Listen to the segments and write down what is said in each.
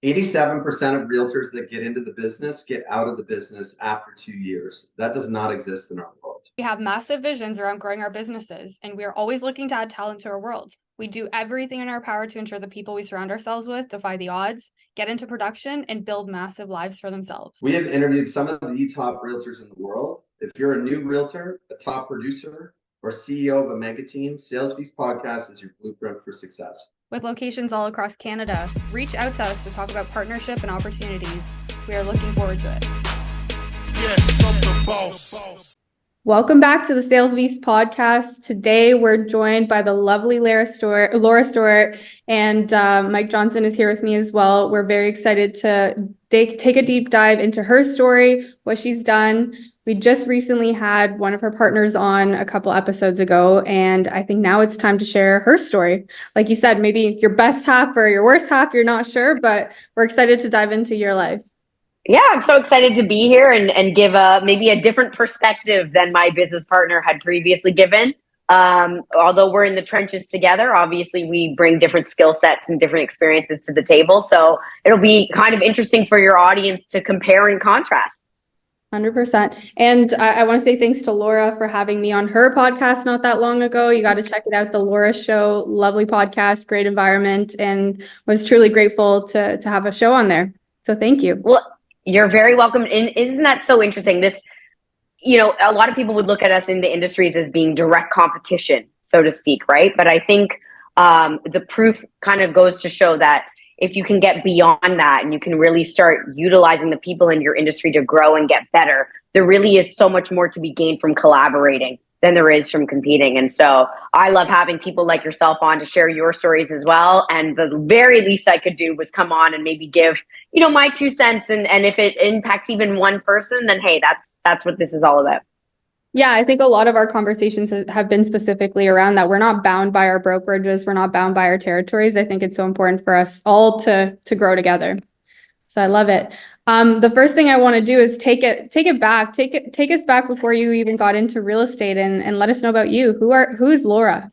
87% of realtors that get into the business get out of the business after 2 years. That does not exist in our world. We have massive visions around growing our businesses, and we are always looking to add talent to our world. We do everything in our power to ensure the people we surround ourselves with defy the odds, get into production, and build massive lives for themselves. We have interviewed some of the top realtors in the world. If you're a new realtor, a top producer, or CEO of a mega team, Sales Beast Podcast is your blueprint for success. With locations all across Canada, reach out to us to talk about partnership and opportunities. We are looking forward to it. Yes, I'm the boss. Welcome back to the Sales Beast Podcast. Today we're joined by the lovely Laura Stewart, and Mike Johnson is here with me as well. We're very excited to take a deep dive into her story, what she's done. We just recently had one of her partners on a couple episodes ago, and I think now it's time to share her story. Like you said, maybe your best half or your worst half, you're not sure, but we're excited to dive into your life. Yeah, I'm so excited to be here and give maybe a different perspective than my business partner had previously given. Although we're in the trenches together, obviously we bring different skill sets and different experiences to the table. So it'll be kind of interesting for your audience to compare and contrast. 100%. And I want to say thanks to Laura for having me on her podcast not that long ago. You got to check it out, The Laura Show. Lovely podcast, great environment, and was truly grateful to have a show on there. So thank you. Well, you're very welcome. And isn't that so interesting? This, a lot of people would look at us in the industries as being direct competition, so to speak, right? But I think the proof kind of goes to show that if you can get beyond that and you can really start utilizing the people in your industry to grow and get better, there really is so much more to be gained from collaborating than there is from competing. And so I love having people like yourself on to share your stories as well. And the very least I could do was come on and maybe give, my 2 cents. And if it impacts even one person, then hey, that's what this is all about. Yeah, I think a lot of our conversations have been specifically around that. We're not bound by our brokerages. We're not bound by our territories. I think it's so important for us all to grow together. So I love it. The first thing I want to do is take us back before you even got into real estate and let us know about you. Who is Laura?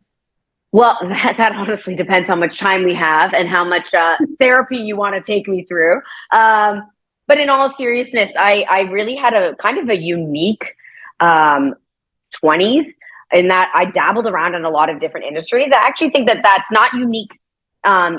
Well, that honestly depends how much time we have and how much therapy you want to take me through. But in all seriousness, I really had a kind of a unique 20s in that I dabbled around in a lot of different industries. I actually think that that's not unique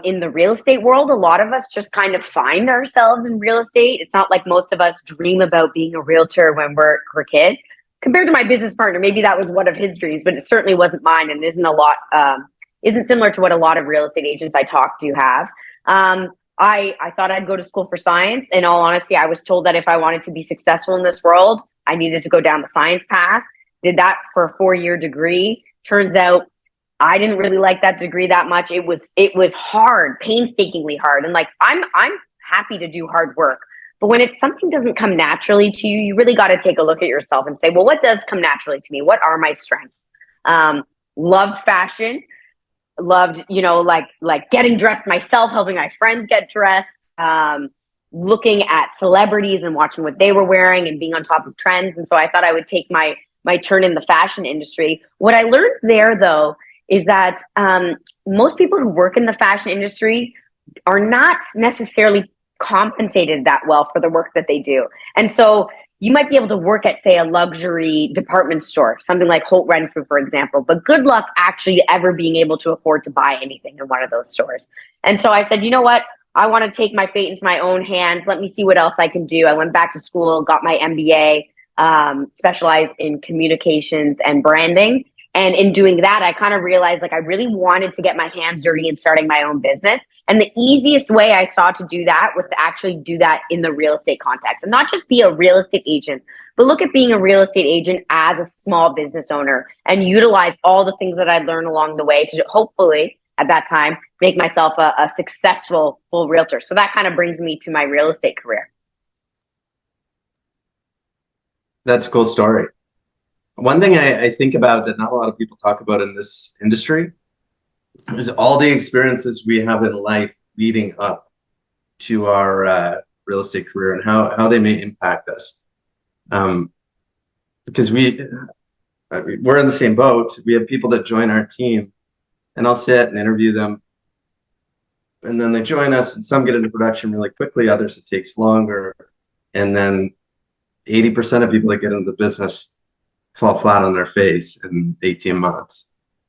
in the real estate world. A lot of us just kind of find ourselves in real estate. It's not like most of us dream about being a realtor when we're kids. Compared to my business partner, maybe that was one of his dreams, but it certainly wasn't mine, and isn't similar to what a lot of real estate agents I talk to have. I thought I'd go to school for science. In all honesty, I was told that if I wanted to be successful in this world, I needed to go down the science path. Did that for a 4-year degree. Turns out I didn't really like that degree that much. It was hard, painstakingly hard. And I'm happy to do hard work. But when something doesn't come naturally to you, you really got to take a look at yourself and say, well, what does come naturally to me? What are my strengths? Loved fashion. Loved, like getting dressed myself, helping my friends get dressed, looking at celebrities and watching what they were wearing and being on top of trends. And so I thought I would take my turn in the fashion industry. What I learned there, though, is that most people who work in the fashion industry are not necessarily compensated that well for the work that they do. And so you might be able to work at, say, a luxury department store, something like Holt Renfrew, for example, but good luck actually ever being able to afford to buy anything in one of those stores. And so I said, you know what? I want to take my fate into my own hands. Let me see what else I can do. I went back to school, got my MBA, specialized in communications and branding. And in doing that, I kind of realized I really wanted to get my hands dirty in starting my own business. And the easiest way I saw to do that was to actually do that in the real estate context and not just be a real estate agent, but look at being a real estate agent as a small business owner and utilize all the things that I learned along the way to hopefully at that time make myself a successful full realtor. So that kind of brings me to my real estate career. That's a cool story. One thing I think about that not a lot of people talk about in this industry is all the experiences we have in life leading up to our real estate career and how they may impact us. Because we're in the same boat. We have people that join our team, and I'll sit and interview them and then they join us, and some get into production really quickly, others it takes longer. And then 80% of people that get into the business fall flat on their face in 18 months.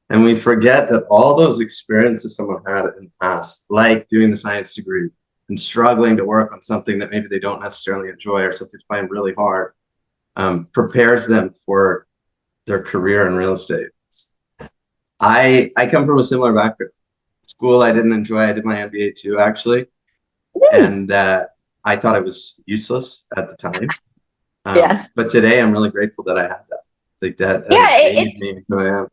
And we forget that all those experiences someone had in the past, like doing the science degree and struggling to work on something that maybe they don't necessarily enjoy or something they find really hard, prepares them for their career in real estate. I come from a similar background. School I didn't enjoy. I did my MBA too, actually. And I thought it was useless at the time. But today I'm really grateful that I had that. Like that made me who I am.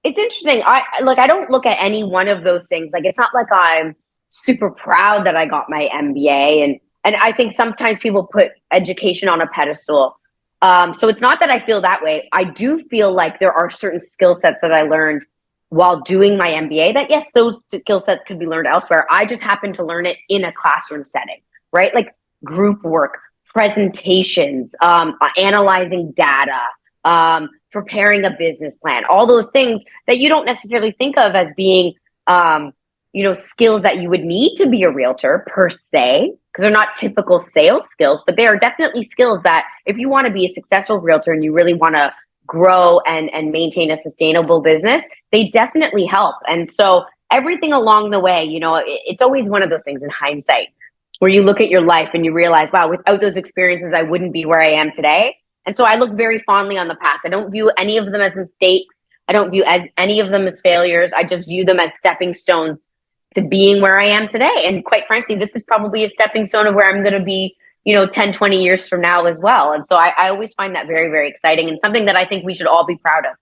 It's interesting. I don't look at any one of those things. Like, it's not like I'm super proud that I got my MBA. And I think sometimes people put education on a pedestal. So it's not that I feel that way. I do feel like there are certain skill sets that I learned while doing my MBA that, yes, those skill sets could be learned elsewhere. I just happened to learn it in a classroom setting, right? Like group work, presentations, analyzing data, preparing a business plan, all those things that you don't necessarily think of as being, skills that you would need to be a realtor per se, because they're not typical sales skills, but they are definitely skills that if you want to be a successful realtor and you really want to grow and maintain a sustainable business, they definitely help. And so everything along the way, it's always one of those things in hindsight where you look at your life and you realize, wow, without those experiences, I wouldn't be where I am today. And so I look very fondly on the past. I don't view any of them as mistakes. I don't view any of them as failures. I just view them as stepping stones to being where I am today. And quite frankly, this is probably a stepping stone of where I'm going to be, 10, 20 years from now as well. And so I always find that very, very exciting and something that I think we should all be proud of.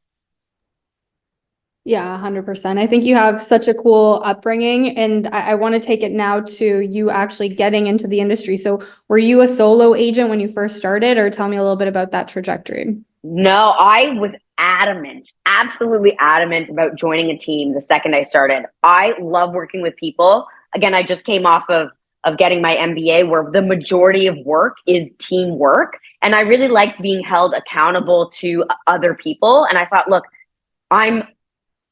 Yeah, 100%. I think you have such a cool upbringing, and I want to take it now to you actually getting into the industry. So were you a solo agent when you first started, or tell me a little bit about that trajectory? No, I was adamant, absolutely adamant about joining a team the second I started. I love working with people. Again, I just came off of getting my MBA, where the majority of work is teamwork. And I really liked being held accountable to other people. And I thought, look, I'm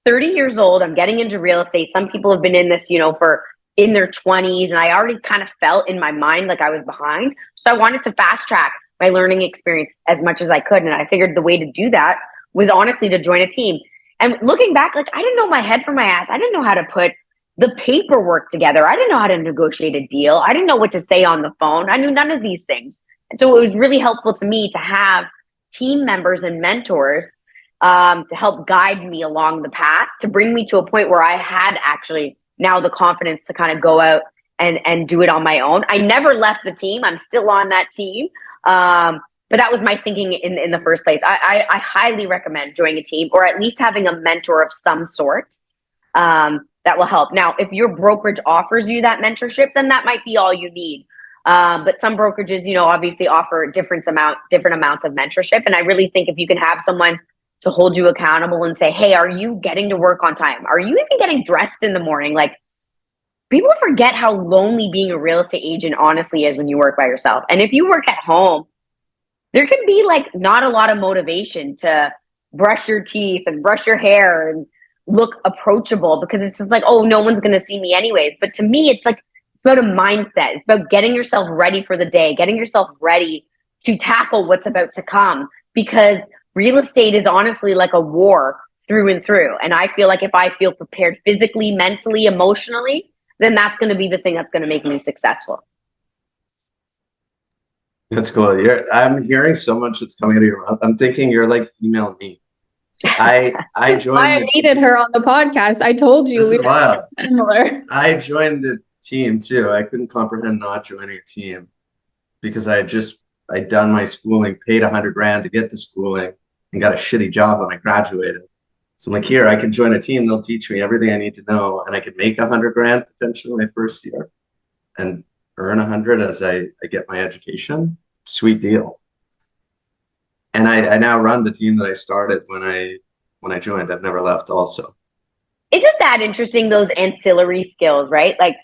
30 years old. I'm getting into real estate. Some people have been in this, for in their 20s. And I already kind of felt in my mind like I was behind. So I wanted to fast track my learning experience as much as I could. And I figured the way to do that was honestly to join a team. And looking back, I didn't know my head from my ass. I didn't know how to put the paperwork together. I didn't know how to negotiate a deal. I didn't know what to say on the phone. I knew none of these things. And so it was really helpful to me to have team members and mentors to help guide me along the path, to bring me to a point where I had actually now the confidence to kind of go out and do it on my own. I never left the team. I'm still on that team. But that was my thinking in the first place. I highly recommend joining a team, or at least having a mentor of some sort. That will help. Now, if your brokerage offers you that mentorship, then that might be all you need. But some brokerages, obviously offer different amounts of mentorship. And I really think if you can have someone to hold you accountable and say, hey, are you getting to work on time? Are you even getting dressed in the morning? Like, people forget how lonely being a real estate agent honestly is when you work by yourself. And if you work at home, there can be not a lot of motivation to brush your teeth and brush your hair and look approachable, because it's just like, oh, no one's going to see me anyways. But to me, it's about a mindset. It's about getting yourself ready for the day, getting yourself ready to tackle what's about to come, because real estate is honestly like a war through and through. And I feel like if I feel prepared physically, mentally, emotionally, then that's going to be the thing that's going to make me successful. That's cool. I'm hearing so much that's coming out of your mouth. I'm thinking you're like female me. I joined. I needed her on the podcast. I told you we were similar. I joined the team too. I couldn't comprehend not joining a team, because I'd done my schooling, paid $100,000 to get the schooling, and got a shitty job when I graduated. So I'm like, here, I can join a team. They'll teach me everything I need to know, and I could make $100,000 potentially my first year, and earn 100 as I get my education. Sweet deal. And I now run the team that I started when I joined. I've never left also. Isn't that interesting, those ancillary skills, right? Like,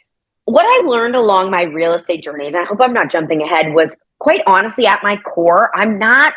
what I learned along my real estate journey, and I hope I'm not jumping ahead, was quite honestly, at my core, I'm not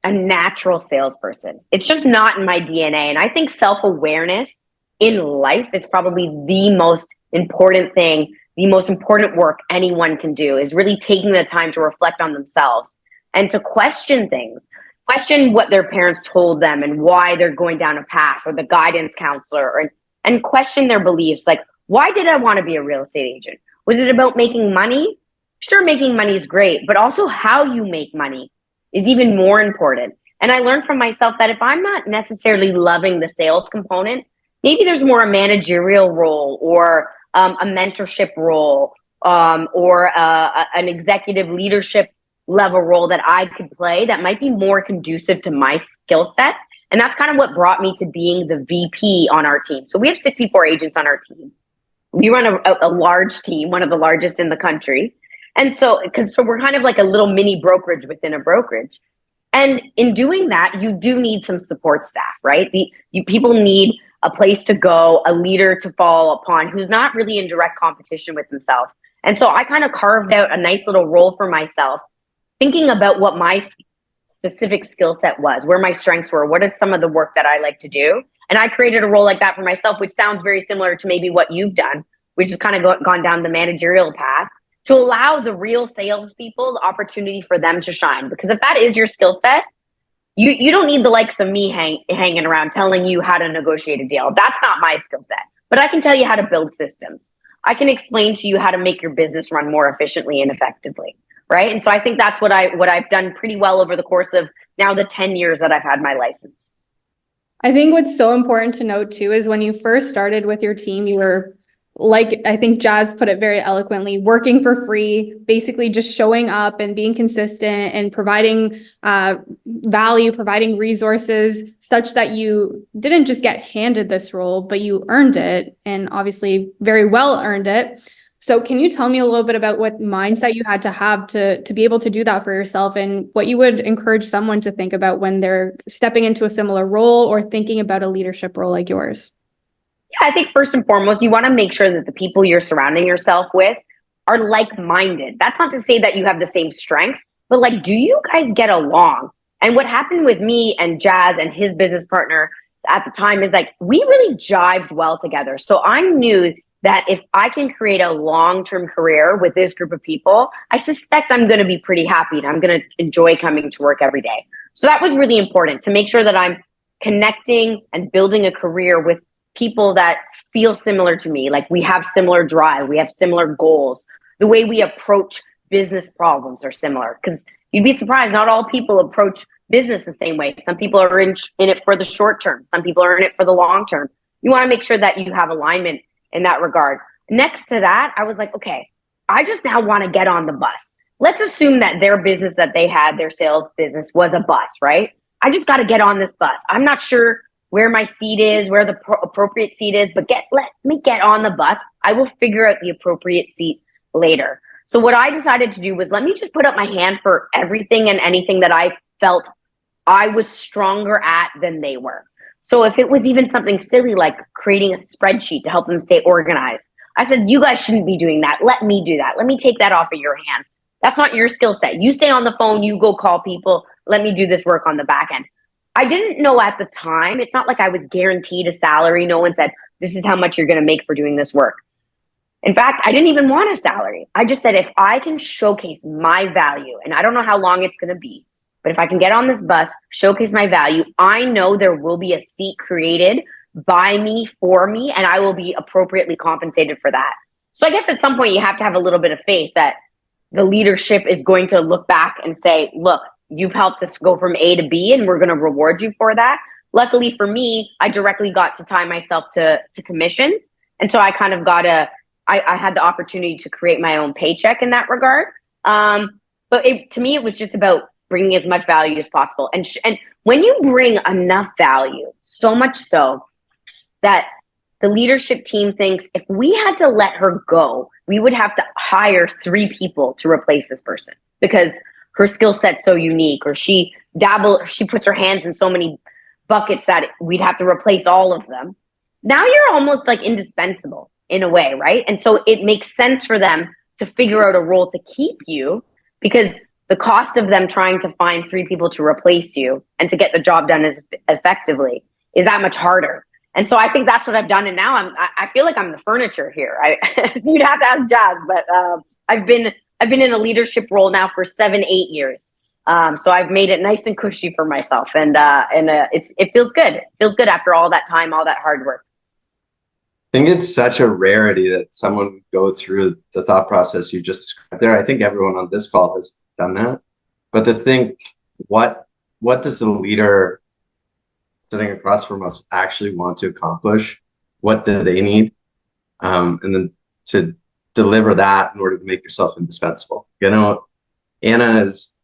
a natural salesperson. It's just not in my DNA. And I think self-awareness in life is probably the most important thing, the most important work anyone can do is really taking the time to reflect on themselves and to question things, question what their parents told them and why they're going down a path, or the guidance counselor, and question their beliefs. Like, why did I want to be a real estate agent? Was it about making money? Sure, making money is great, but also how you make money is even more important. And I learned from myself that if I'm not necessarily loving the sales component, maybe there's more a managerial role, or a mentorship role, or an executive leadership level role that I could play that might be more conducive to my skill set. And that's kind of what brought me to being the VP on our team. So we have 64 agents on our team. We run a large team, one of the largest in the country. And so we're kind of like a little mini brokerage within a brokerage. And in doing that, you do need some support staff, right? People need a place to go, a leader to fall upon who's not really in direct competition with themselves. And so I kind of carved out a nice little role for myself, thinking about what my specific skill set was, where my strengths were, what is some of the work that I like to do. And I created a role like that for myself, which sounds very similar to maybe what you've done, which has kind of gone down the managerial path, to allow the real salespeople the opportunity for them to shine. Because if that is your skill set, you don't need the likes of me hanging around telling you how to negotiate a deal. That's not my skill set. But I can tell you how to build systems. I can explain to you how to make your business run more efficiently and effectively, right? And so I think that's what I've done pretty well over the course of now the 10 years that I've had my license. I think what's so important to note too is when you first started with your team, you were, like I think Jazz put it very eloquently, working for free, basically just showing up and being consistent and providing value, providing resources such that you didn't just get handed this role, but you earned it, and obviously very well earned it. So can you tell me a little bit about what mindset you had to have to be able to do that for yourself, and what you would encourage someone to think about when they're stepping into a similar role or thinking about a leadership role like yours? Yeah, I think first and foremost, you want to make sure that the people you're surrounding yourself with are like-minded. That's not to say that you have the same strengths, but like, do you guys get along? And what happened with me and Jazz and his business partner at the time is like, we really jived well together. So I knew that if I can create a long-term career with this group of people, I suspect I'm going to be pretty happy and I'm going to enjoy coming to work every day. So that was really important, to make sure that I'm connecting and building a career with people that feel similar to me. Like, we have similar drive, we have similar goals. The way we approach business problems are similar, because you'd be surprised, not all people approach business the same way. Some people are in it for the short term. Some people are in it for the long term. You want to make sure that you have alignment in that regard. Next to that, I was like, okay, I just now want to get on the bus. Let's assume that their business that they had, their sales business, was a bus, right? I just got to get on this bus. I'm not sure where my seat is, where the appropriate seat is, but let me get on the bus. I will figure out the appropriate seat later. So what I decided to do was, let me just put up my hand for everything and anything that I felt I was stronger at than they were. So if it was even something silly like creating a spreadsheet to help them stay organized, I said, you guys shouldn't be doing that. Let me do that. Let me take that off of your hands. That's not your skill set. You stay on the phone, you go call people. Let me do this work on the back end. I didn't know at the time. It's not like I was guaranteed a salary. No one said, this is how much you're going to make for doing this work. In fact, I didn't even want a salary. I just said, if I can showcase my value, and I don't know how long it's going to be, but if I can get on this bus, showcase my value, I know there will be a seat created by me, for me, and I will be appropriately compensated for that. So I guess at some point you have to have a little bit of faith that the leadership is going to look back and say, look, you've helped us go from A to B, and we're going to reward you for that. Luckily for me, I directly got to tie myself to commissions. And so I kind of I had the opportunity to create my own paycheck in that regard. But to me, it was just about bringing as much value as possible. And when you bring enough value, so much so that the leadership team thinks, if we had to let her go, we would have to hire 3 people to replace this person, because her skill set's so unique, or she puts her hands in so many buckets that we'd have to replace all of them. Now you're almost like indispensable in a way, right? And so it makes sense for them to figure out a role to keep you, because the cost of them trying to find 3 people to replace you and to get the job done as effectively is that much harder. And so I think that's what I've done. And now I feel like I'm the furniture here. You'd have to ask Jazz, but I've been in a leadership role now for 7-8 years. So I've made it nice and cushy for myself, and it feels good. It feels good after all that time, all that hard work. I think it's such a rarity that someone would go through the thought process you just described there. I think everyone on this call has done that. But to think, what does the leader sitting across from us actually want to accomplish? What do they need? And then to deliver that in order to make yourself indispensable. You know, Anna is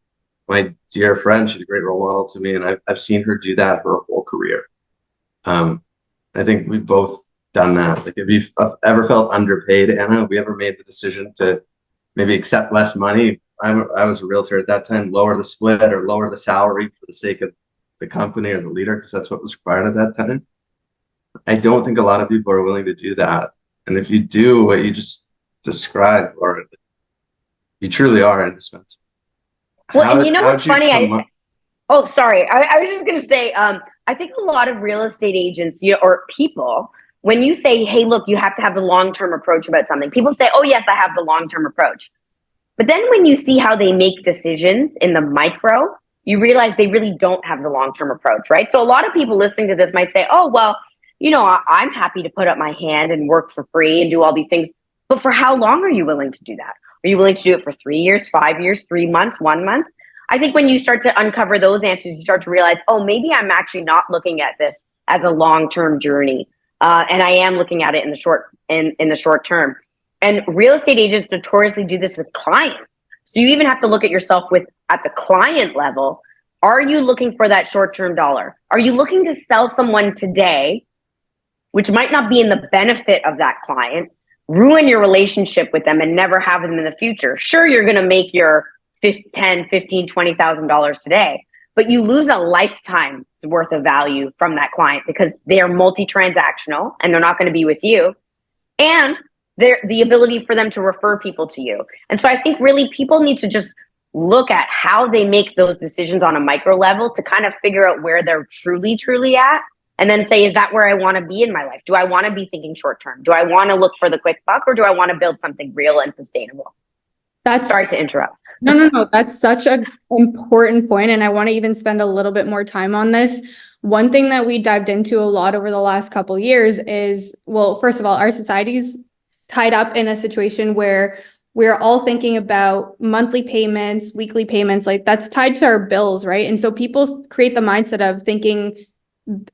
my dear friend. She's a great role model to me, and I've seen her do that her whole career. I think we've both done that. Like, if you've ever felt underpaid, Anna, we ever made the decision to maybe accept less money. I was a realtor at that time, lower the split or lower the salary for the sake of the company or the leader, because that's what was required at that time. I don't think a lot of people are willing to do that. And if you do what you just described, or you truly are indispensable. Well, and you know what's funny? Oh, sorry. I was just going to say, I think a lot of real estate agents, or people, when you say, hey, look, you have to have the long-term approach about something, people say, oh, yes, I have the long-term approach. But then when you see how they make decisions in the micro, you realize they really don't have the long-term approach, right? So a lot of people listening to this might say, oh, well, I'm happy to put up my hand and work for free and do all these things. But for how long are you willing to do that? Are you willing to do it for 3 years, 5 years, 3 months, 1 month? I think when you start to uncover those answers, you start to realize, oh, maybe I'm actually not looking at this as a long-term journey. And I am looking at it in the short term. And real estate agents notoriously do this with clients. So you even have to look at yourself at the client level. Are you looking for that short-term dollar? Are you looking to sell someone today, which might not be in the benefit of that client, ruin your relationship with them and never have them in the future? Sure, you're going to make your $10,000, $15,000, $20,000 today, but you lose a lifetime's worth of value from that client because they are multi-transactional and they're not going to be with you. And the ability for them to refer people to you. And so I think really people need to just look at how they make those decisions on a micro level to kind of figure out where they're truly at, and then say, is that where I want to be in my life? Do I want to be thinking short term? Do I want to look for the quick buck, or do I want to build something real and sustainable? Sorry to interrupt. No. That's such an important point, and I want to even spend a little bit more time on this. One thing that we dived into a lot over the last couple of years is, well, first of all, our society's tied up in a situation where we're all thinking about monthly payments, weekly payments, like that's tied to our bills, right? And so people create the mindset of thinking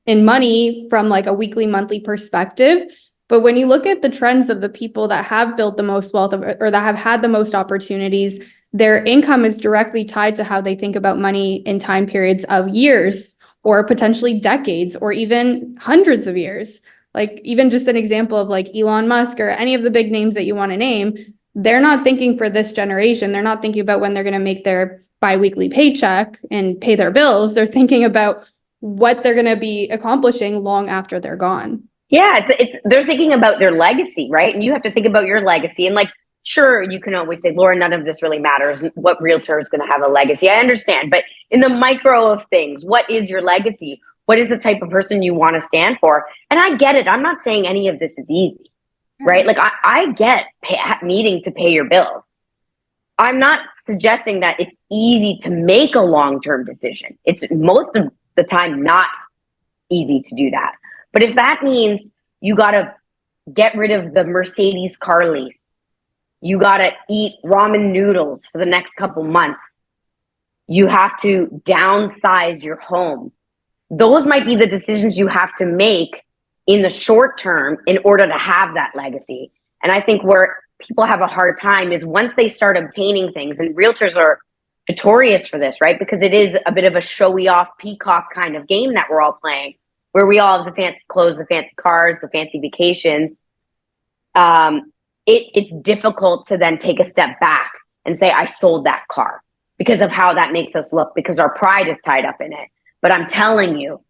in money from like a weekly, monthly perspective. But when you look at the trends of the people that have built the most wealth or that have had the most opportunities, their income is directly tied to how they think about money in time periods of years or potentially decades or even hundreds of years. Like even just an example of like Elon Musk or any of the big names that you want to name, they're not thinking for this generation. They're not thinking about when they're going to make their biweekly paycheck and pay their bills. They're thinking about what they're going to be accomplishing long after they're gone. Yeah, they're thinking about their legacy, right? And you have to think about your legacy. And like, sure, you can always say, Laura, none of this really matters. What realtor is going to have a legacy? I understand. But in the micro of things, what is your legacy? What is the type of person you want to stand for? And I get it. I'm not saying any of this is easy, right? Like I get needing to pay your bills. I'm not suggesting that it's easy to make a long-term decision. It's most of the time not easy to do that. But if that means you got to get rid of the Mercedes car lease, you got to eat ramen noodles for the next couple months, you have to downsize your home. Those might be the decisions you have to make in the short term in order to have that legacy. And I think where people have a hard time is once they start obtaining things, and realtors are notorious for this, right? Because it is a bit of a showy off peacock kind of game that we're all playing, where we all have the fancy clothes, the fancy cars, the fancy vacations. It's difficult to then take a step back and say, I sold that car because of how that makes us look, because our pride is tied up in it. But I'm telling you,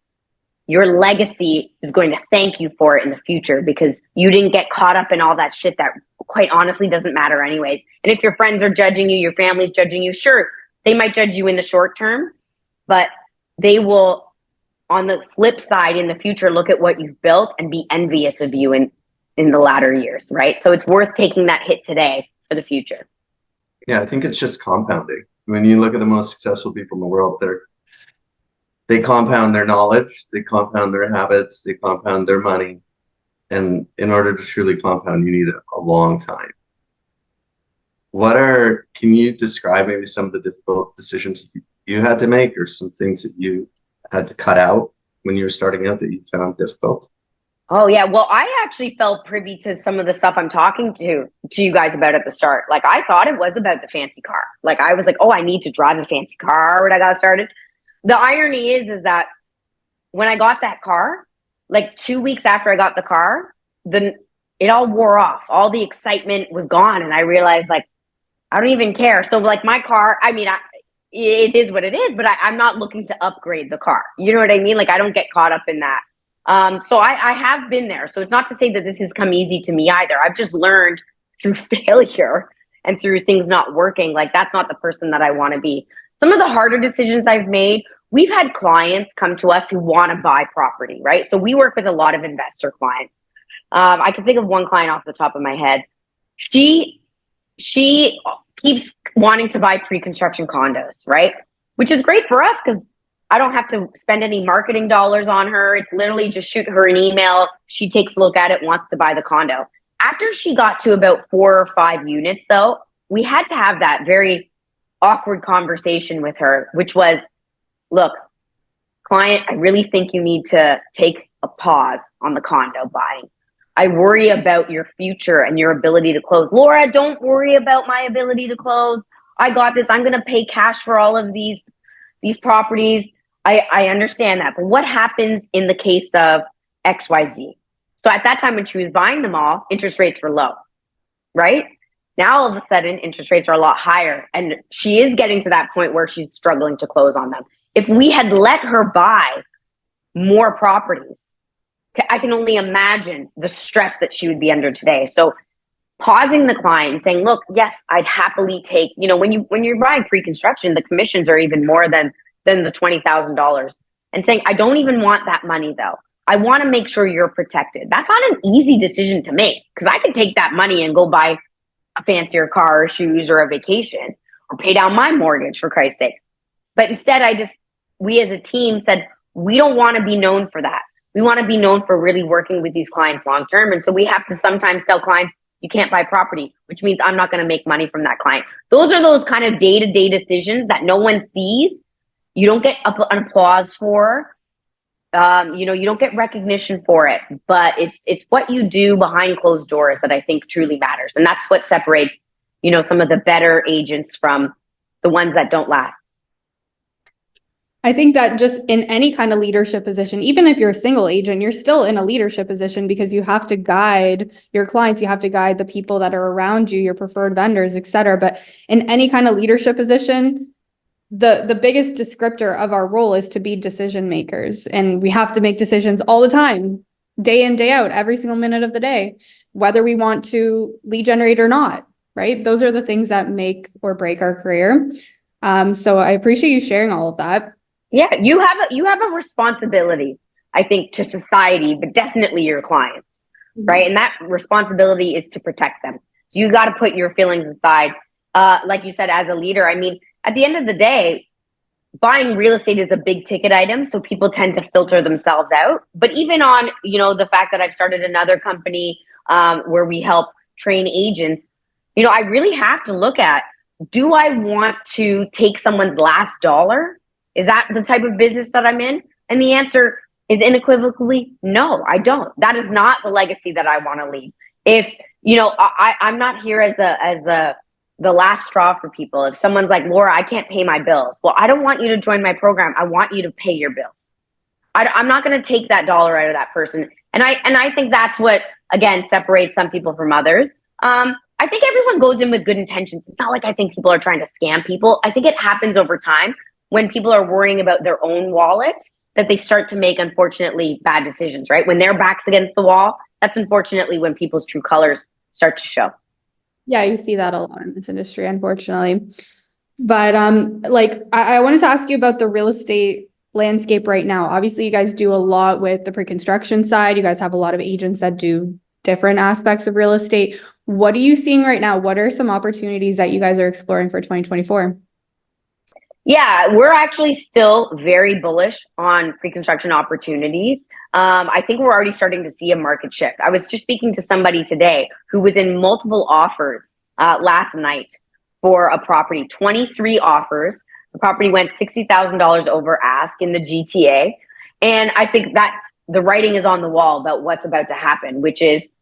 your legacy is going to thank you for it in the future because you didn't get caught up in all that shit that quite honestly doesn't matter anyways. And if your friends are judging you, your family's judging you, sure, they might judge you in the short term, but they will on the flip side, in the future, look at what you've built and be envious of you in the latter years, right? So it's worth taking that hit today for the future. Yeah, I think it's just compounding. When you look at the most successful people in the world, they compound their knowledge, they compound their habits, they compound their money. And in order to truly compound, you need a long time. Can you describe maybe some of the difficult decisions you had to make, or some things that you had to cut out when you were starting out that you found difficult? Oh yeah, well, I actually felt privy to some of the stuff I'm talking to you guys about at the start. Like, I thought it was about the fancy car. Like, I was like, oh, I need to drive a fancy car when I got started. The irony is that when I got that car, like 2 weeks after I got the car, then it all wore off. All the excitement was gone, and I realized, like, I don't even care. So, like, my car, I mean, it is what it is, but I'm not looking to upgrade the car. You know what I mean? Like, I don't get caught up in that. So I have been there. So it's not to say that this has come easy to me either. I've just learned through failure and through things not working. Like, that's not the person that I want to be. Some of the harder decisions I've made, we've had clients come to us who want to buy property, right? So we work with a lot of investor clients. I can think of one client off the top of my head. She keeps wanting to buy pre-construction condos, right? Which is great for us because I don't have to spend any marketing dollars on her. It's literally just shoot her an email. She takes a look at it, wants to buy the condo. After she got to about 4 or 5 units, though, we had to have that very awkward conversation with her, which was, look, client, I really think you need to take a pause on the condo buying. I worry about your future and your ability to close. Laura, don't worry about my ability to close. I got this. I'm going to pay cash for all of these properties. I understand that. But what happens in the case of XYZ? So at that time when she was buying them all, interest rates were low, right? Now all of a sudden, interest rates are a lot higher. And she is getting to that point where she's struggling to close on them. If we had let her buy more properties, I can only imagine the stress that she would be under today. So pausing the client and saying, look, yes, I'd happily take, when you're buying pre-construction, the commissions are even more than the $20,000. And saying, I don't even want that money though. I want to make sure you're protected. That's not an easy decision to make, because I could take that money and go buy a fancier car or shoes or a vacation or pay down my mortgage, for Christ's sake. But instead, we as a team said, we don't want to be known for that. We want to be known for really working with these clients long term. And so we have to sometimes tell clients, you can't buy property, which means I'm not going to make money from that client. Those are those kind of day-to-day decisions that no one sees. You don't get an applause for. You don't get recognition for it. But it's what you do behind closed doors that I think truly matters. And that's what separates, some of the better agents from the ones that don't last. I think that just in any kind of leadership position, even if you're a single agent, you're still in a leadership position because you have to guide your clients, you have to guide the people that are around you, your preferred vendors, et cetera. But in any kind of leadership position, the biggest descriptor of our role is to be decision makers. And we have to make decisions all the time, day in, day out, every single minute of the day, whether we want to lead generate or not, right? Those are the things that make or break our career. So I appreciate you sharing all of that. Yeah, you have a responsibility, I think, to society, but definitely your clients, right? And that responsibility is to protect them. So you got to put your feelings aside. Like you said, as a leader, I mean, at the end of the day, buying real estate is a big ticket item, so people tend to filter themselves out. But even on, the fact that I've started another company where we help train agents, I really have to look at, do I want to take someone's last dollar? Is that the type of business that I'm in? And the answer is unequivocally, no, I don't. That is not the legacy that I want to leave. If, I'm not here as the last straw for people. If someone's like, Laura, I can't pay my bills. Well, I don't want you to join my program. I want you to pay your bills. I'm not going to take that dollar out of that person. And I think that's what, again, separates some people from others. I think everyone goes in with good intentions. It's not like I think people are trying to scam people. I think it happens over time when people are worrying about their own wallet, that they start to make, unfortunately, bad decisions, right? When their back's against the wall, that's unfortunately when people's true colors start to show. Yeah, you see that a lot in this industry, unfortunately. But I wanted to ask you about the real estate landscape right now? Obviously, you guys do a lot with the pre-construction side. You guys have a lot of agents that do different aspects of real estate. What are you seeing right now? What are some opportunities that you guys are exploring for 2024? Yeah, we're actually still very bullish on pre-construction opportunities. I think we're already starting to see a market shift. I was just speaking to somebody today who was in multiple offers last night for a property, 23 offers. The property went $60,000 over ask in the GTA. And I think that the writing is on the wall about what's about to happen, which is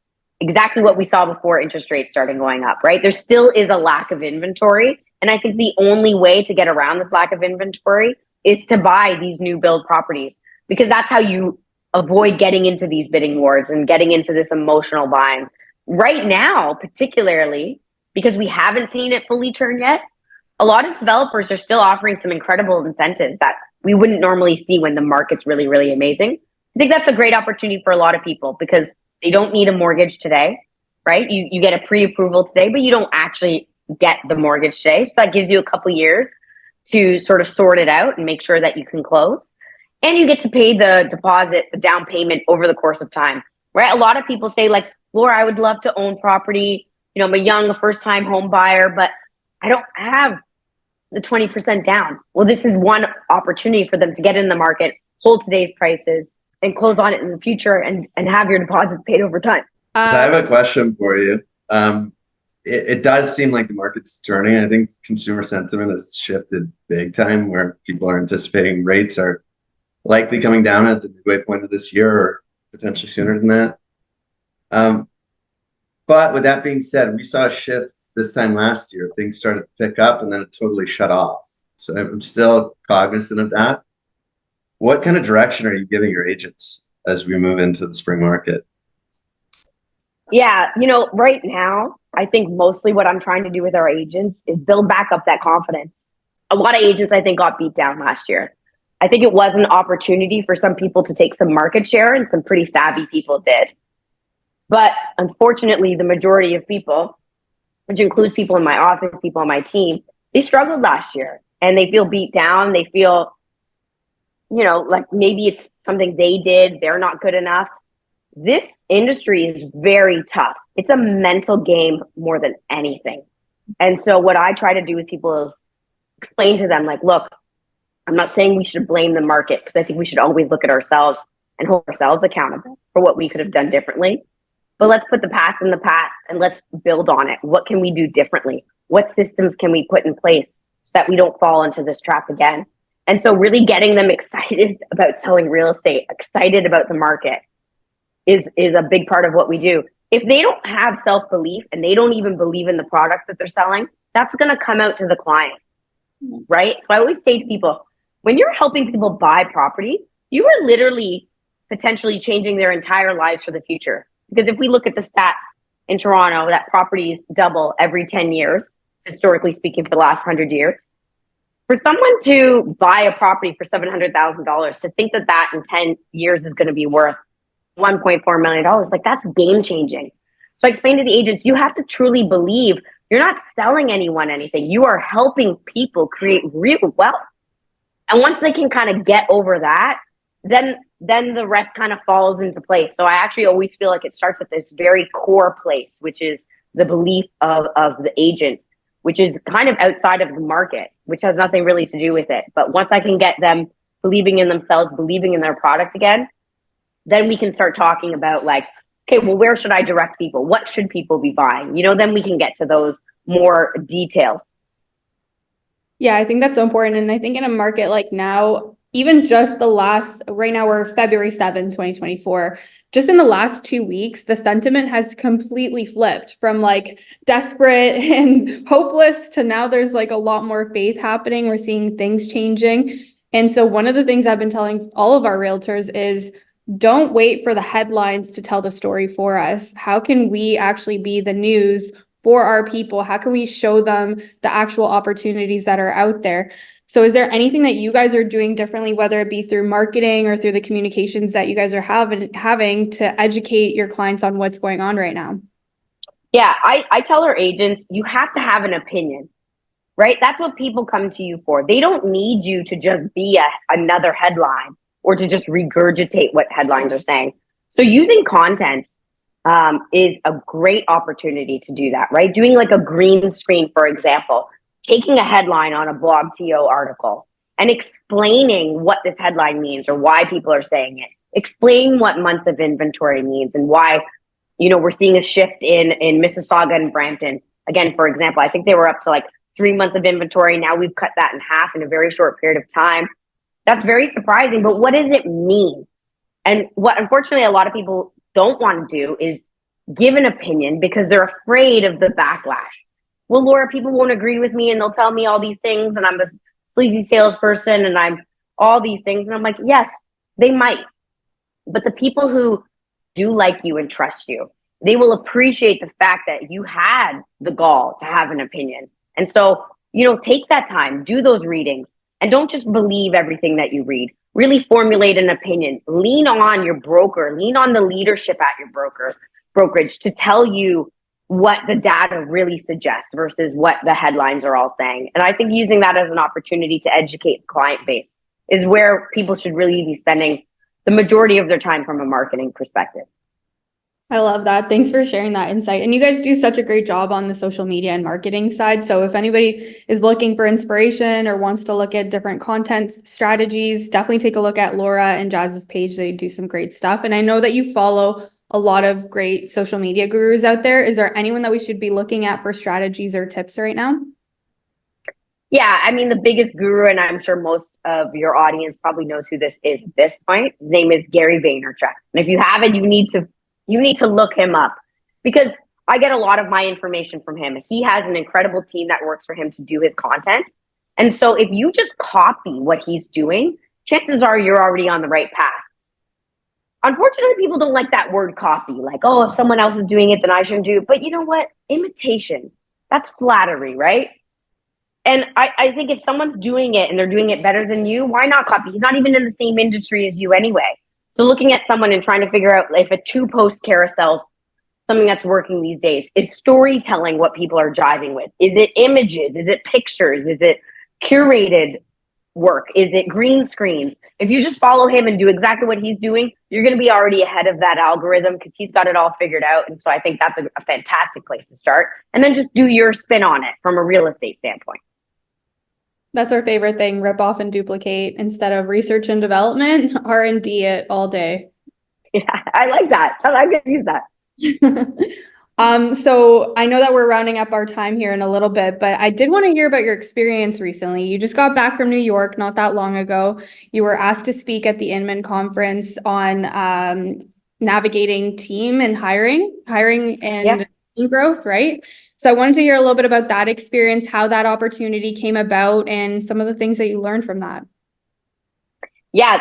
exactly what we saw before interest rates started going up, right? There still is a lack of inventory. And I think the only way to get around this lack of inventory is to buy these new build properties, because that's how you avoid getting into these bidding wars and getting into this emotional buying. Right now, particularly because we haven't seen it fully turn yet, a lot of developers are still offering some incredible incentives that we wouldn't normally see when the market's really, really amazing. I think that's a great opportunity for a lot of people because they don't need a mortgage today, right? You get a pre-approval today, but you don't actually get the mortgage today. So that gives you a couple years to sort of sort it out and make sure that you can close. And you get to pay the deposit, the down payment over the course of time, right? A lot of people say like, Laura, I would love to own property. You know, I'm a young first-time home buyer, but I don't have the 20% down. Well, this is one opportunity for them to get in the market, hold today's prices, and close on it in the future and have your deposits paid over time. So I have a question for you. It does seem like the market's turning. I think consumer sentiment has shifted big time, where people are anticipating rates are likely coming down at the midway point of this year or potentially sooner than that. But with that being said, we saw a shift this time last year. Things started to pick up and then it totally shut off. So I'm still cognizant of that. What kind of direction are you giving your agents as we move into the spring market? Yeah, you know, right now, I think mostly what I'm trying to do with our agents is build back up that confidence. A lot of agents, I think, got beat down last year. I think it was an opportunity for some people to take some market share, and some pretty savvy people did. But unfortunately, the majority of people, which includes people in my office, people on my team, they struggled last year and they feel beat down. They feel, you know, like maybe it's something they did, they're not good enough. This industry is very tough. It's a mental game more than anything. And so what I try to do with people is explain to them, like, look, I'm not saying we should blame the market, because I think we should always look at ourselves and hold ourselves accountable for what we could have done differently. But let's put the past in the past and let's build on it. What can we do differently? What systems can we put in place so that we don't fall into this trap again? And so really getting them excited about selling real estate, excited about the market, is a big part of what we do. If they don't have self-belief and they don't even believe in the product that they're selling, that's going to come out to the client, right? So I always say to people, when you're helping people buy property, you are literally potentially changing their entire lives for the future. Because if we look at the stats in Toronto, that properties double every 10 years, historically speaking, for the last 100 years. For someone to buy a property for $700,000, to think that that in 10 years is going to be worth $1.4 million, like that's game changing. So I explained to the agents, you have to truly believe you're not selling anyone anything. You are helping people create real wealth. And once they can kind of get over that, then the rest kind of falls into place. So I actually always feel like it starts at this very core place, which is the belief of the agent, which is kind of outside of the market, which has nothing really to do with it. But once I can get them believing in themselves, believing in their product again, then we can start talking about like, okay, well, where should I direct people? What should people be buying? You know, then we can get to those more details. Yeah, I think that's so important. And I think in a market like now, even just right now we're February 7th, 2024. Just in the last 2 weeks, the sentiment has completely flipped from like desperate and hopeless to now there's like a lot more faith happening. We're seeing things changing. And so one of the things I've been telling all of our realtors is don't wait for the headlines to tell the story for us. How can we actually be the news for our people? How can we show them the actual opportunities that are out there? So is there anything that you guys are doing differently, whether it be through marketing or through the communications that you guys are having to educate your clients on what's going on right now? Yeah, I tell our agents, you have to have an opinion. right? That's what people come to you for. They don't need you to just be another headline or to just regurgitate what headlines are saying. So using content is a great opportunity to do that, right? Doing like a green screen, for example, taking a headline on a blog TO article and explaining what this headline means or why people are saying it, explaining what months of inventory means and why, we're seeing a shift in Mississauga and Brampton. Again, for example, I think they were up to like 3 months of inventory. Now we've cut that in half in a very short period of time. That's very surprising, but what does it mean? And what unfortunately a lot of people don't want to do is give an opinion because they're afraid of the backlash. Well, Laura, people won't agree with me and they'll tell me all these things and I'm a sleazy salesperson and I'm all these things. And I'm like, yes, they might. But the people who do like you and trust you, they will appreciate the fact that you had the gall to have an opinion. And so, take that time, do those readings, and don't just believe everything that you read. Really formulate an opinion. Lean on your broker, lean on the leadership at your brokerage to tell you what the data really suggests versus what the headlines are all saying. And I think using that as an opportunity to educate the client base is where people should really be spending the majority of their time from a marketing perspective. I love that. Thanks for sharing that insight. And you guys do such a great job on the social media and marketing side. So if anybody is looking for inspiration or wants to look at different content strategies, definitely take a look at Laura and Jazz's page. They do some great stuff. And I know that you follow a lot of great social media gurus out there. Is there anyone that we should be looking at for strategies or tips right now? Yeah, I mean, the biggest guru, and I'm sure most of your audience probably knows who this is at this point. His name is Gary Vaynerchuk. And if you haven't, you need to look him up because I get a lot of my information from him. He has an incredible team that works for him to do his content. And so if you just copy what he's doing, chances are you're already on the right path. Unfortunately, people don't like that word copy. Like, oh, if someone else is doing it, then I shouldn't do it. But you know what? Imitation, that's flattery, right? And I think if someone's doing it and they're doing it better than you, why not copy? He's not even in the same industry as you anyway. So looking at someone and trying to figure out if a 2-post carousel is something that's working these days, is storytelling what people are jiving with? Is it images? Is it pictures? Is it curated work? Is it green screens? If you just follow him and do exactly what he's doing, you're going to be already ahead of that algorithm because he's got it all figured out. And so I think that's a fantastic place to start. And then just do your spin on it from a real estate standpoint. That's our favorite thing, rip off and duplicate instead of research and development, R&D it all day. Yeah, I like that. I'm going to use that. So I know that we're rounding up our time here in a little bit, but I did want to hear about your experience recently. You just got back from New York not that long ago. You were asked to speak at the Inman conference on navigating team and hiring and team growth, right? So I wanted to hear a little bit about that experience, how that opportunity came about, and some of the things that you learned from that. Yeah,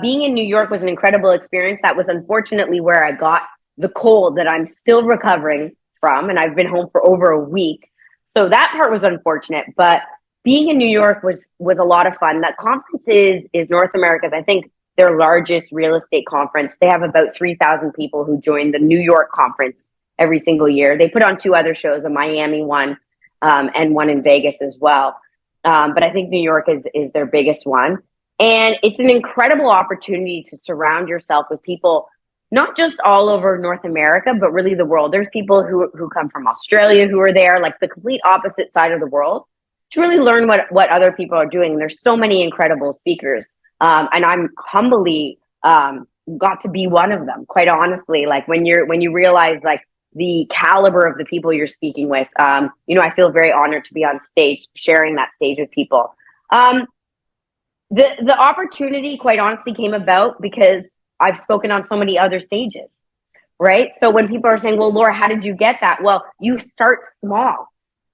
being in New York was an incredible experience. That was unfortunately where I got the cold that I'm still recovering from, and I've been home for over a week. So that part was unfortunate, but being in New York was a lot of fun. That conference is North America's, I think, their largest real estate conference. They have about 3,000 people who join the New York conference every single year. They put on 2 other shows, a Miami one and one in Vegas as well. But I think New York is their biggest one. And it's an incredible opportunity to surround yourself with people, not just all over North America, but really the world. There's people who come from Australia who are there, like the complete opposite side of the world, to really learn what other people are doing. There's so many incredible speakers. And I'm humbly got to be one of them, quite honestly. Like when you realize like the caliber of the people you're speaking with, I feel very honored to be on stage, sharing that stage with people. The opportunity, quite honestly, came about because I've spoken on so many other stages, right? So when people are saying, well, Laura, how did you get that? Well, you start small.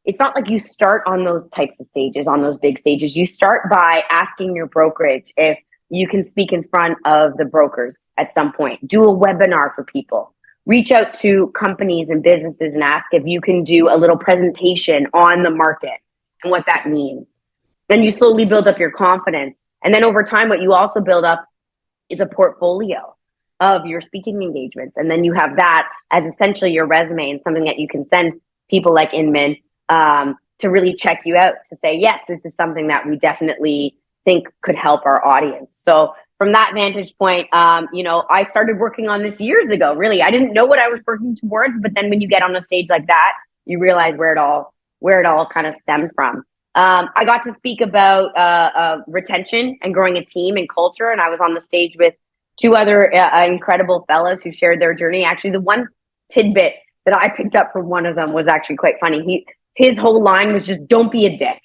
It's not like you start on those types of stages, on those big stages. You start by asking your brokerage if you can speak in front of the brokers at some point. Do a webinar for people. Reach out to companies and businesses and ask if you can do a little presentation on the market and what that means. Then you slowly build up your confidence. And then over time, what you also build up is a portfolio of your speaking engagements. And then you have that as essentially your resume and something that you can send people like Inman to to really check you out to say, yes, this is something that we definitely think could help our audience. So from that vantage point, I started working on this years ago. Really, I didn't know what I was working towards, but then when you get on a stage like that, you realize where it all kind of stemmed from. I got to speak about retention and growing a team and culture, and I was on the stage with two other incredible fellas who shared their journey. Actually, the one tidbit that I picked up from one of them was actually quite funny. His whole line was just, "Don't be a dick."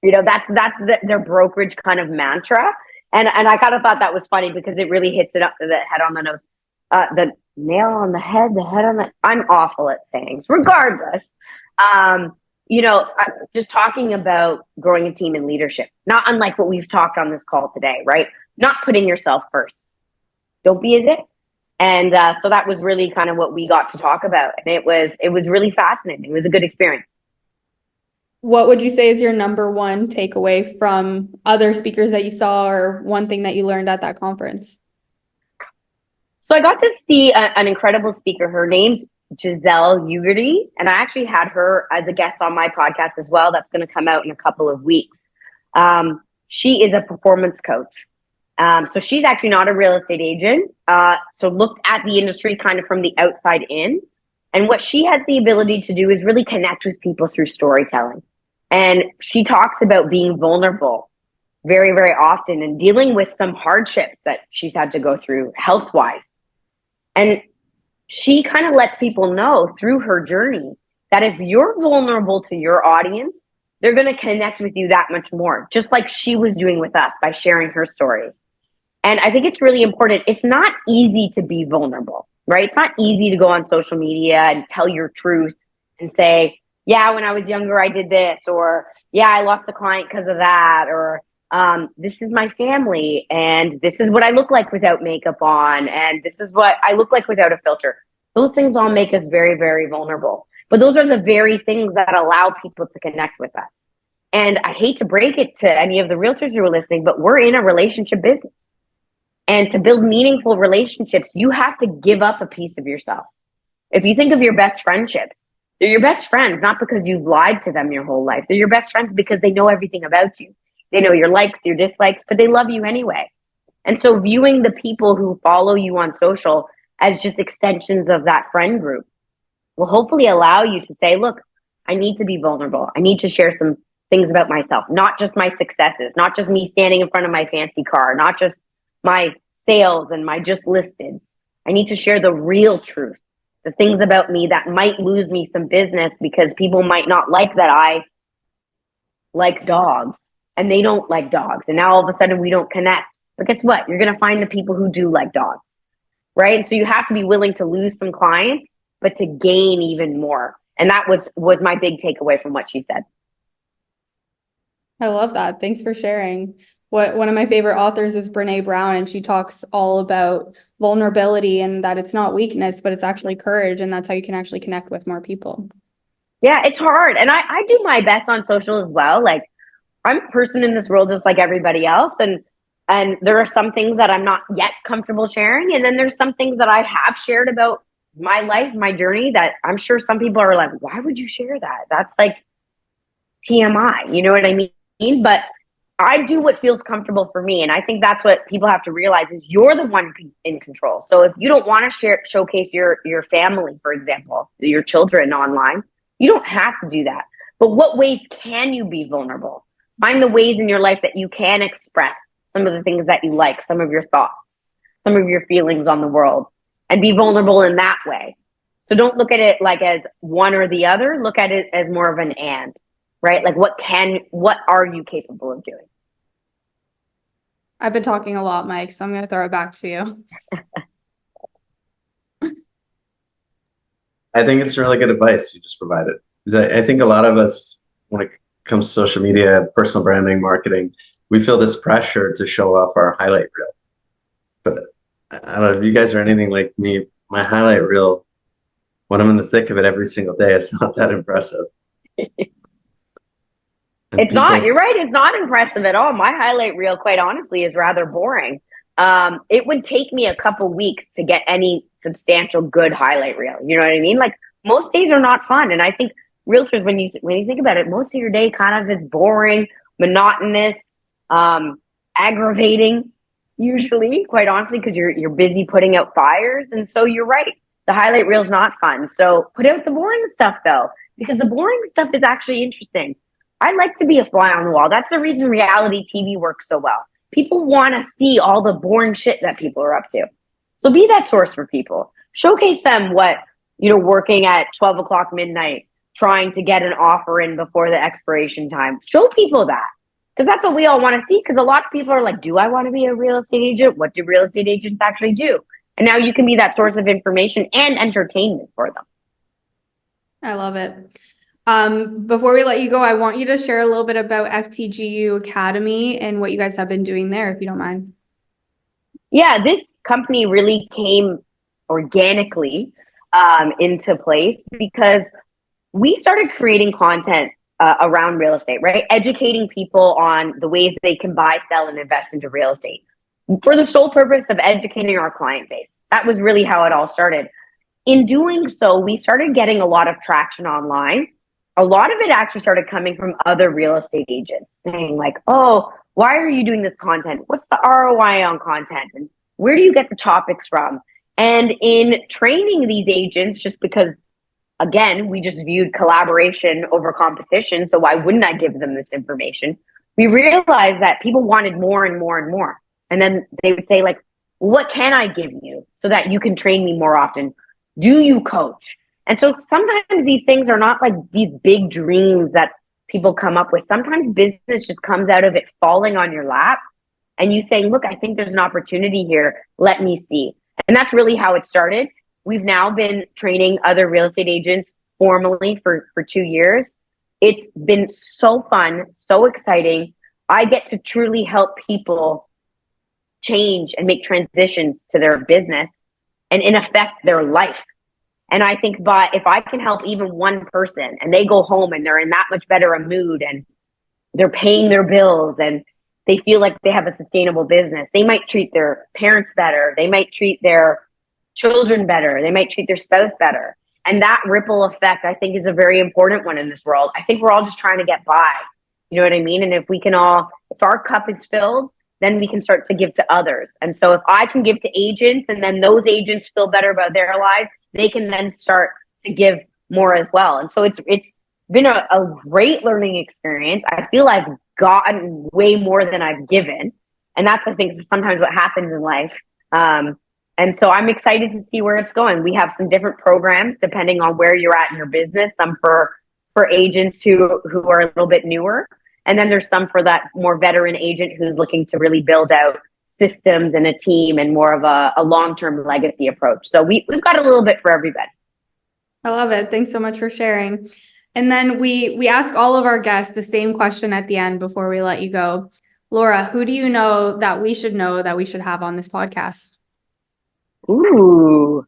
That's their brokerage kind of mantra. And I kind of thought that was funny because it really hits it up to the head on the nose. The nail on the head on the, I'm awful at sayings. Regardless, just talking about growing a team and leadership, not unlike what we've talked on this call today, right? Not putting yourself first. Don't be a dick. And so that was really kind of what we got to talk about. And it was really fascinating. It was a good experience. What would you say is your number one takeaway from other speakers that you saw, or one thing that you learned at that conference? So I got to see an incredible speaker. Her name's Giselle Ugherty, and I actually had her as a guest on my podcast as well. That's going to come out in a couple of weeks. She is a performance coach. So she's actually not a real estate agent. So looked at the industry kind of from the outside in. And what she has the ability to do is really connect with people through storytelling. And she talks about being vulnerable very, very often and dealing with some hardships that she's had to go through health-wise. And she kind of lets people know through her journey that if you're vulnerable to your audience, they're going to connect with you that much more, just like she was doing with us by sharing her stories. And I think it's really important. It's not easy to be vulnerable, right? It's not easy to go on social media and tell your truth and say, yeah, when I was younger, I did this, or yeah, I lost a client because of that, or this is my family, and this is what I look like without makeup on, and this is what I look like without a filter. Those things all make us very, very vulnerable. But those are the very things that allow people to connect with us. And I hate to break it to any of the realtors who are listening, but we're in a relationship business. And to build meaningful relationships, you have to give up a piece of yourself. If you think of your best friendships, they're your best friends, not because you've lied to them your whole life. They're your best friends because they know everything about you. They know your likes, your dislikes, but they love you anyway. And so viewing the people who follow you on social as just extensions of that friend group will hopefully allow you to say, look, I need to be vulnerable. I need to share some things about myself, not just my successes, not just me standing in front of my fancy car, not just my sales and my just listeds. I need to share the real truth, the things about me that might lose me some business because people might not like that I like dogs and they don't like dogs. And now all of a sudden we don't connect. But guess what? You're going to find the people who do like dogs, right? And so you have to be willing to lose some clients, but to gain even more. And that was my big takeaway from what she said. I love that. Thanks for sharing. One of my favorite authors is Brene Brown, and she talks all about vulnerability and that it's not weakness, but it's actually courage. And that's how you can actually connect with more people. Yeah, it's hard. And I do my best on social as well. Like, I'm a person in this world just like everybody else. And there are some things that I'm not yet comfortable sharing. And then there's some things that I have shared about my life, my journey, that I'm sure some people are like, why would you share that? That's like TMI, you know what I mean? But I do what feels comfortable for me. And I think that's what people have to realize is you're the one in control. So if you don't want to showcase your family, for example, your children online, you don't have to do that. But what ways can you be vulnerable? Find the ways in your life that you can express some of the things that you like, some of your thoughts, some of your feelings on the world, and be vulnerable in that way. So don't look at it like as one or the other. Look at it as more of an and, right? Like what are you capable of doing? I've been talking a lot, Mike, so I'm going to throw it back to you. I think it's really good advice you just provided. Because I think a lot of us, when it comes to social media, personal branding, marketing, we feel this pressure to show off our highlight reel. But I don't know if you guys are anything like me. My highlight reel, when I'm in the thick of it every single day, it's not that impressive. Not, you're right. It's not impressive at all. My highlight reel, quite honestly, is rather boring. It would take me a couple weeks to get any substantial good highlight reel. You know what I mean? Like most days are not fun. And I think realtors, when you think about it, most of your day kind of is boring, monotonous, aggravating, usually, quite honestly, because you're busy putting out fires. And so you're right. The highlight reel is not fun. So put out the boring stuff though, because the boring stuff is actually interesting. I like to be a fly on the wall. That's the reason reality TV works so well. People want to see all the boring shit that people are up to. So be that source for people. Showcase them what, working at 12 o'clock midnight, trying to get an offer in before the expiration time. Show people that. Because that's what we all want to see. Because a lot of people are like, do I want to be a real estate agent? What do real estate agents actually do? And now you can be that source of information and entertainment for them. I love it. Before we let you go, I want you to share a little bit about FTGU Academy and what you guys have been doing there, if you don't mind. Yeah, this company really came organically into place because we started creating content around real estate, right? Educating people on the ways they can buy, sell, and invest into real estate for the sole purpose of educating our client base. That was really how it all started. In doing so, we started getting a lot of traction online. A lot of it actually started coming from other real estate agents saying like, oh, why are you doing this content? What's the ROI on content? And where do you get the topics from? And in training these agents, just because, again, we just viewed collaboration over competition, so why wouldn't I give them this information? We realized that people wanted more and more and more. And then they would say like, what can I give you so that you can train me more often? Do you coach? And so sometimes these things are not like these big dreams that people come up with. Sometimes business just comes out of it falling on your lap and you saying, look, I think there's an opportunity here. Let me see. And that's really how it started. We've now been training other real estate agents formally for 2 years. It's been so fun, so exciting. I get to truly help people change and make transitions to their business and in effect their life. And I think if I can help even one person and they go home and they're in that much better a mood and they're paying their bills and they feel like they have a sustainable business, they might treat their parents better. They might treat their children better. They might treat their spouse better. And that ripple effect, I think, is a very important one in this world. I think we're all just trying to get by. You know what I mean? And if our cup is filled, then we can start to give to others. And so if I can give to agents and then those agents feel better about their lives, they can then start to give more as well. And so it's been a great learning experience. I feel I've gotten way more than I've given. And that's, I think, sometimes what happens in life. And so I'm excited to see where it's going. We have some different programs depending on where you're at in your business, some for agents who are a little bit newer. And then there's some for that more veteran agent who's looking to really build out systems and a team and more of a long-term legacy approach. So we've got a little bit for everybody. I love it. Thanks so much for sharing. And then we ask all of our guests the same question at the end before we let you go. Laura, who do you know that we should have on this podcast? Ooh,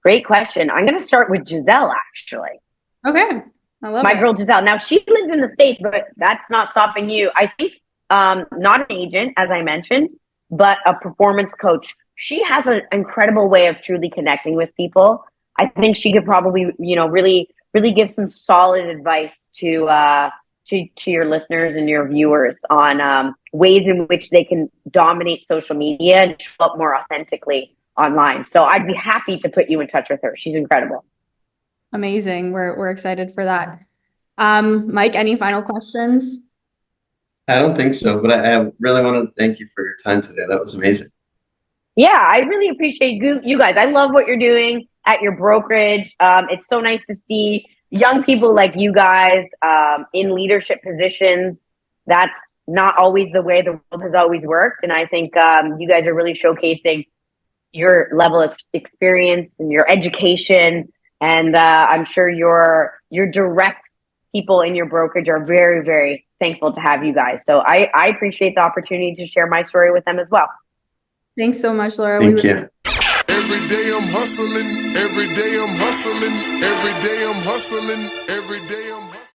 great question. I'm going to start with Giselle, actually. Okay. I love My it. girl Giselle. Now, she lives in the States, but that's not stopping you. I think not an agent, as I mentioned, but a performance coach. She has an incredible way of truly connecting with people. I think she could probably, really, really give some solid advice to your listeners and your viewers on ways in which they can dominate social media and show up more authentically online. So I'd be happy to put you in touch with her. She's incredible. Amazing. We're excited for that. Mike, any final questions? I don't think so, but I really wanted to thank you for your time today. That was amazing. Yeah, I really appreciate you guys. I love what you're doing at your brokerage. It's so nice to see young people like you guys in leadership positions. That's not always the way the world has always worked. And I think you guys are really showcasing your level of experience and your education. And I'm sure your direct people in your brokerage are very, very thankful to have you guys. So I appreciate the opportunity to share my story with them as well. Thanks so much, Laura. Thank you. Every day I'm hustling, every day I'm hustling, every day I'm hustling, every day I'm